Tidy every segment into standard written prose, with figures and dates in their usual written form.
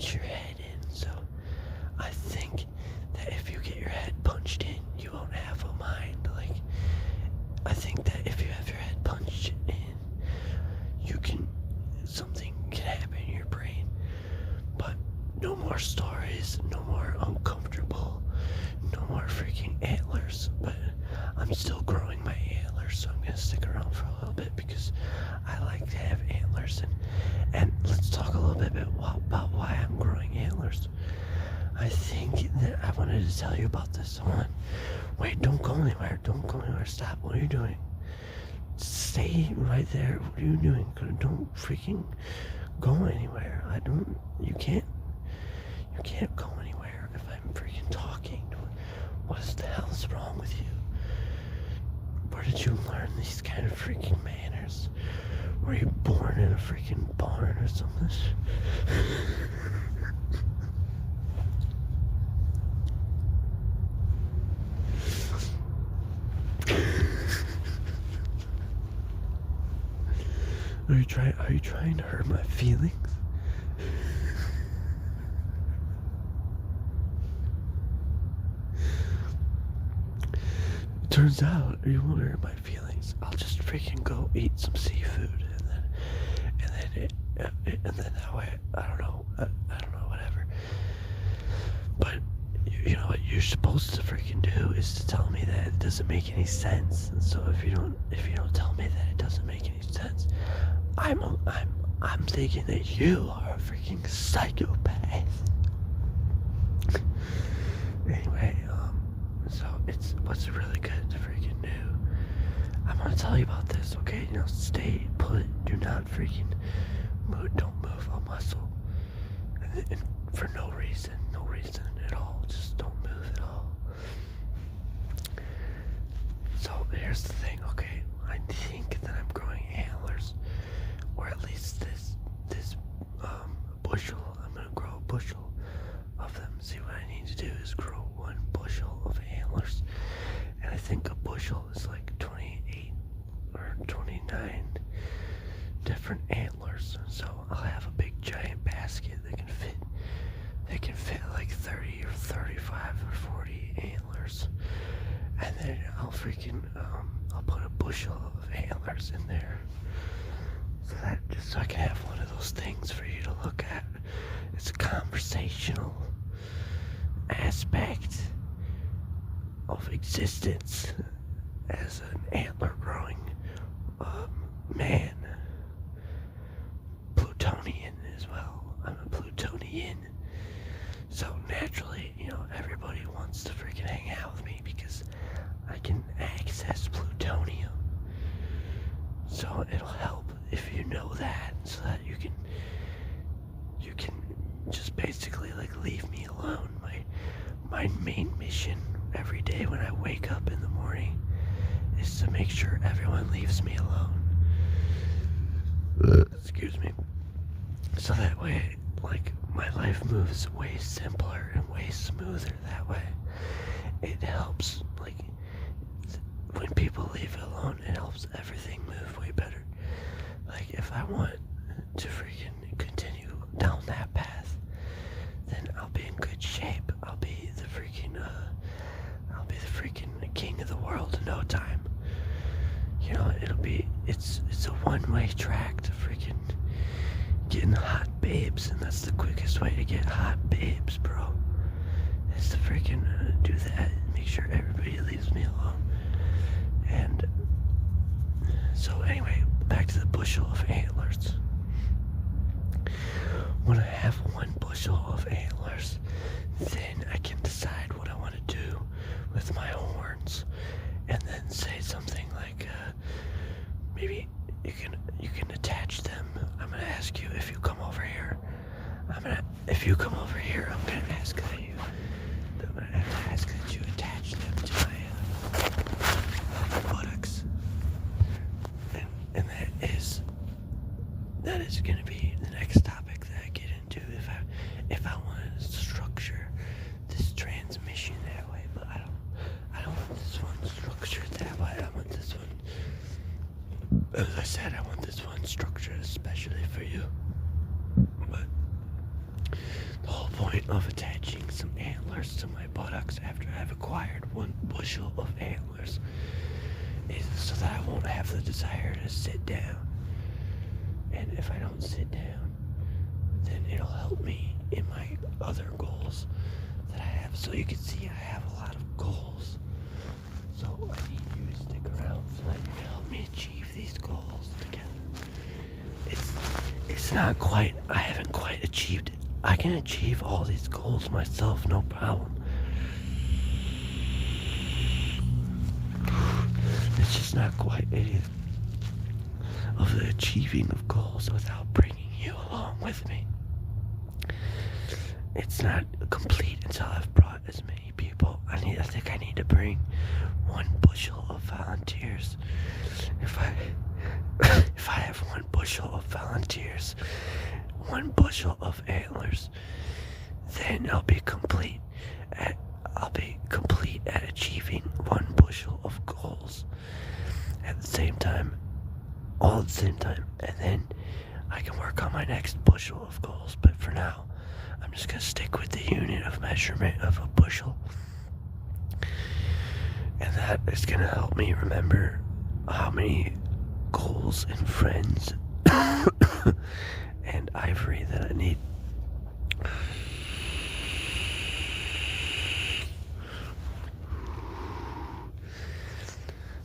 punch your head in. So I think that if you get your head punched in, you won't have a mind. Like, I think that if you have your head punched in, something can happen in your brain. But no more stories, no more uncomfortable, no more freaking antlers. But I'm still growing my antlers, so I'm gonna stick around for a little bit because I like to have antlers. And let's talk a little bit about why I'm growing antlers. I think that I wanted to tell you about this. Hold on. Wait, don't go anywhere. Don't go anywhere. Stop. What are you doing? Stay right there. What are you doing? Don't freaking go anywhere. You can't go anywhere if I'm freaking talking. What the hell is wrong with you? Where did you learn these kind of freaking manners? Were you born in a freaking barn or something? Are you trying to hurt my feelings? It turns out you won't hurt my feelings. I'll just freaking go eat some seafood and then that way, I don't know, whatever. But you know what you're supposed to freaking do is to tell me that it doesn't make any sense. And so if you don't tell me that it doesn't make any sense, I'm thinking that you are a freaking psychopath. Anyway, so it's what's really good to freaking do. I'm gonna tell you about this, okay? You know, stay put. Do not freaking move. Don't move a muscle. And for no reason at all. Just don't move at all. So here's the thing, okay? I think that I'm growing antlers, or at least this bushel. I'm gonna grow a bushel of them. See, what I need to do is grow 1 bushel of antlers, and I think a bushel is like 28 or 29 different antlers. So I'll have a big giant basket that can fit like 30 or 35 or 40 antlers, and then I'll put a bushel of antlers in there, so I can have one of those things for you to look at. It's a conversational aspect of existence as an antler growing man. Plutonian as well. I'm a Plutonian. So naturally, you know, everybody wants to freaking hang out with me because I can access plutonium. So it'll help if you know that, so that you can just basically like leave me alone. My main mission every day when I wake up in the morning is to make sure everyone leaves me alone. Excuse me. So that way, like, my life moves way simpler and way smoother that way. It helps, like, when people leave it alone, it helps everything move way better. Like, if I want to freaking continue down that path, then I'll be in good shape. I'll be the freaking king of the world in no time. You know, it's a one-way track to freaking getting hot babes, and that's the quickest way to get hot babes, bro. Is to freaking do that and make sure everybody leaves me alone. And so anyway, back to the bushel of antlers. When I have 1 bushel of antlers, then I can decide what I want to do with my horns, and then say something like, maybe you can attach them. I'm gonna ask you if you come over here. If you come over here, I'm gonna ask that you attach them to my buttocks, and that is gonna be the next topic that I get into if I want to structure this transmission that way. But I don't want this one structured that way. I want this one, as I said, I want this one structured especially for you. But point of attaching some antlers to my buttocks after I've acquired 1 bushel of antlers is so that I won't have the desire to sit down. And if I don't sit down, then it'll help me in my other goals that I have. So you can see I have a lot of goals. So I need you to stick around so that you can help me achieve these goals together. It's not quite, I haven't quite achieved it. I can achieve all these goals myself, no problem. It's just not quite any of the achieving of goals without bringing you along with me. It's not complete until I've brought as many people. I think I need to bring 1 bushel of volunteers. If I have 1 bushel of volunteers, 1 bushel of antlers, then I'll be complete at achieving 1 bushel of goals at the same time, all at the same time, and then I can work on my next bushel of goals. But for now, I'm just gonna stick with the unit of measurement of a bushel, and that is gonna help me remember how many goals and friends and ivory that I need.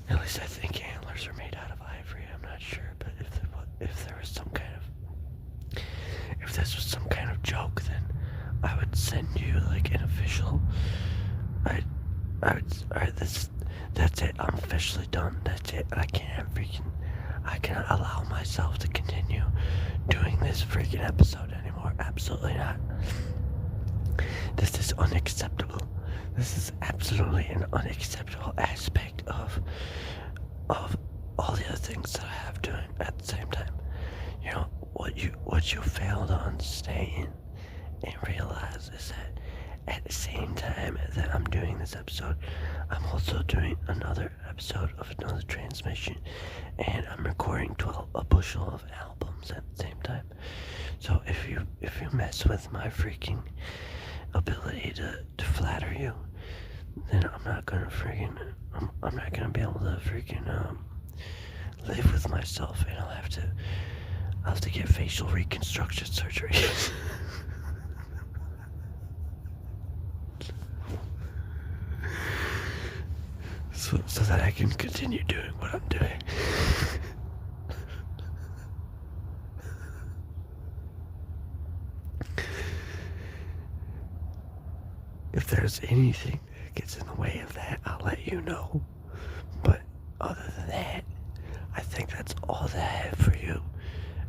At least I think antlers are made out of ivory. I'm not sure, but if there was some kind of, if this was some kind of joke, then I would send you like an official. Alright, that's it. I'm officially done. That's it. I cannot allow myself to continue doing this freaking episode anymore. Absolutely not. This is unacceptable. This is absolutely an unacceptable aspect of all the other things that I have doing at the same time. You know, what you fail to understand and realize is that at the same time that I'm doing this episode, I'm also doing another episode of another transmission, and I'm recording a bushel of albums at the same time. So if you mess with my freaking ability to flatter you, then I'm not gonna be able to freaking live with myself, and I'll have to get facial reconstruction surgery. So that I can continue doing what I'm doing. If there's anything that gets in the way of that, I'll let you know. But other than that, I think that's all that I have for you.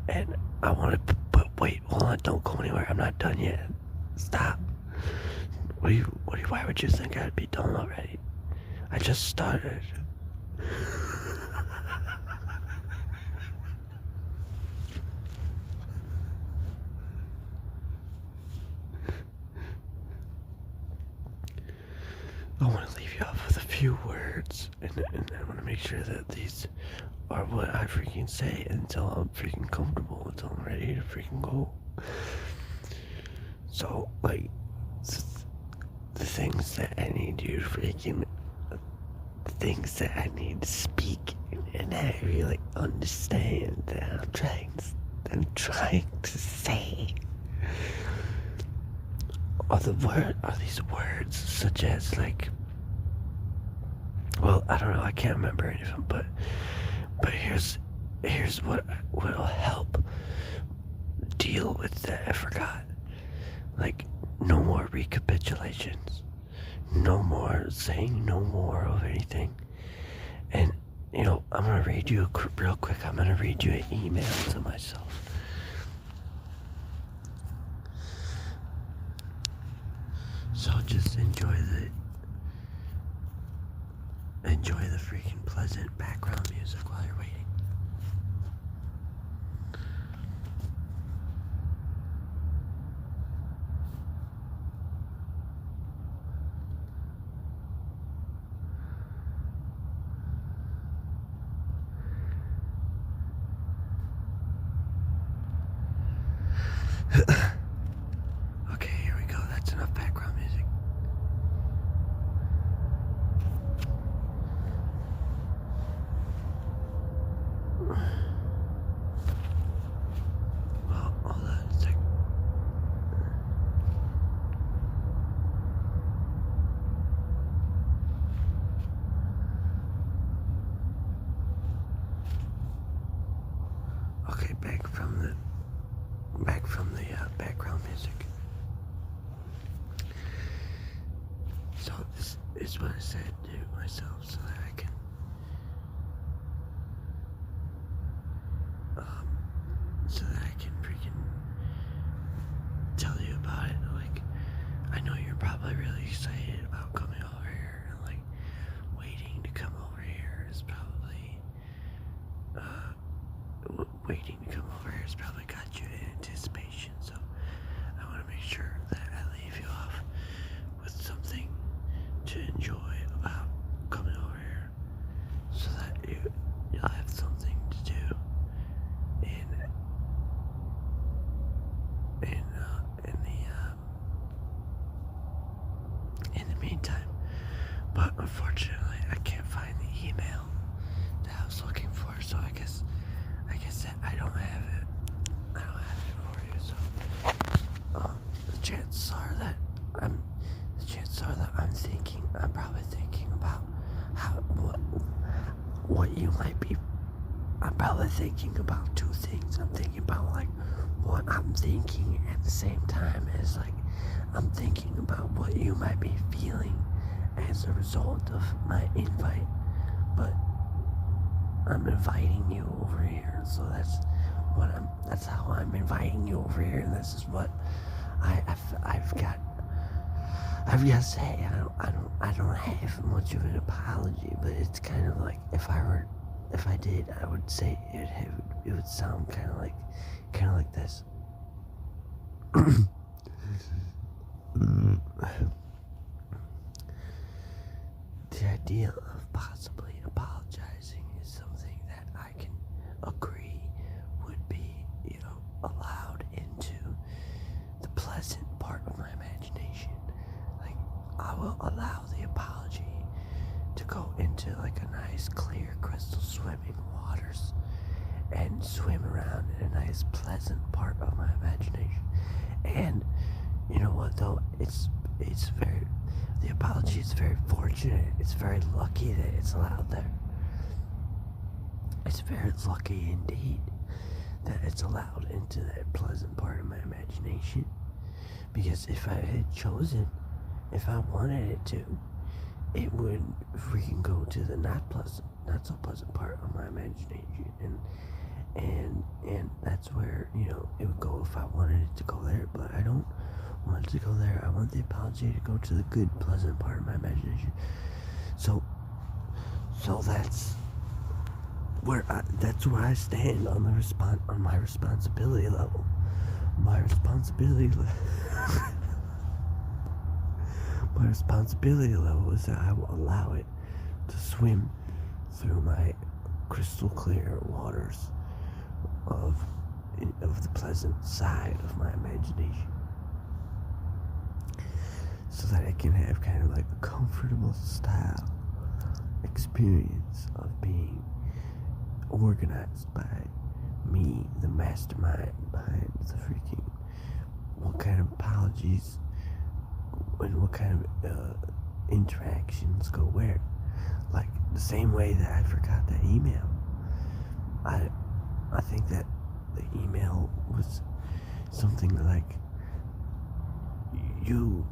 And I want to, but wait, hold on, don't go anywhere. I'm not done yet. Stop. Why would you think I'd be done already? I just started. I want to leave you off with a few words, and I want to make sure that these are what I freaking say until I'm freaking comfortable, until I'm ready to freaking go. So, like, the things that I need you to freaking, the things that I need to speak and have you, like, understand that I'm trying to say are these words such as, like, well, I don't know, I can't remember any of them, but here's what'll help deal with that I forgot. Like, no more recapitulations, no more saying no more of anything. And, you know, I'm gonna read you real quick, I'm gonna read you an email to myself. So just enjoy the freaking pleasant background music while you're waiting. Okay, here we go then. Okay, back from the background music. So this is what I said to myself so that I can freaking tell you about it. Like, I know you're probably really excited about coming over here, and like waiting to come over here is probably got you in anticipation. So I want to make sure that I leave you off with something to enjoy about coming over here, so that you'll have something to do in the meantime. But unfortunately, I can't find the email that I was looking for, so I guess that I don't have it. For you. So the chances are that I'm probably thinking about what you might be. I'm probably thinking about two things. I'm thinking about like what I'm thinking at the same time as like I'm thinking about what you might be feeling as a result of my invite. But I'm inviting you over here, so that's how I'm inviting you over here, and this is what I've got to say. I don't have much of an apology, but it's kind of like if I did, I would say it would sound kind of like this. The idea of possibly apologizing is something that I can agree would be, allowed into the pleasant part of my imagination. Like, I will allow the apology to go into like a nice, clear, crystal swimming waters and swim around in a nice, pleasant part of my imagination. And you know what, though? The apology is very fortunate. It's very lucky that it's allowed there. It's very lucky indeed that it's allowed into that pleasant part of my imagination. Because if I had chosen, if I wanted it to, it would freaking go to the not so pleasant part of my imagination. And that's where, it would go if I wanted it to go there. But I don't want it to go there. I want the apology to go to the good, pleasant part of my imagination. So that's where I stand on my responsibility level. My responsibility level is that I will allow it to swim through my crystal clear waters of the pleasant side of my imagination, so that I can have kind of like a comfortable style experience of being organized by me, the mastermind behind the freaking what kind of apologies and what kind of interactions go where. Like the same way that I forgot that email. I think that the email was something like, you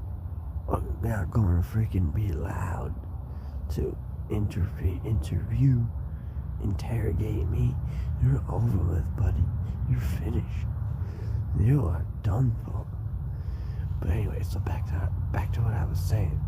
are not going to freaking be allowed to interrogate me. You're over with, buddy. You're finished. You are done for. But anyway, so back to what I was saying.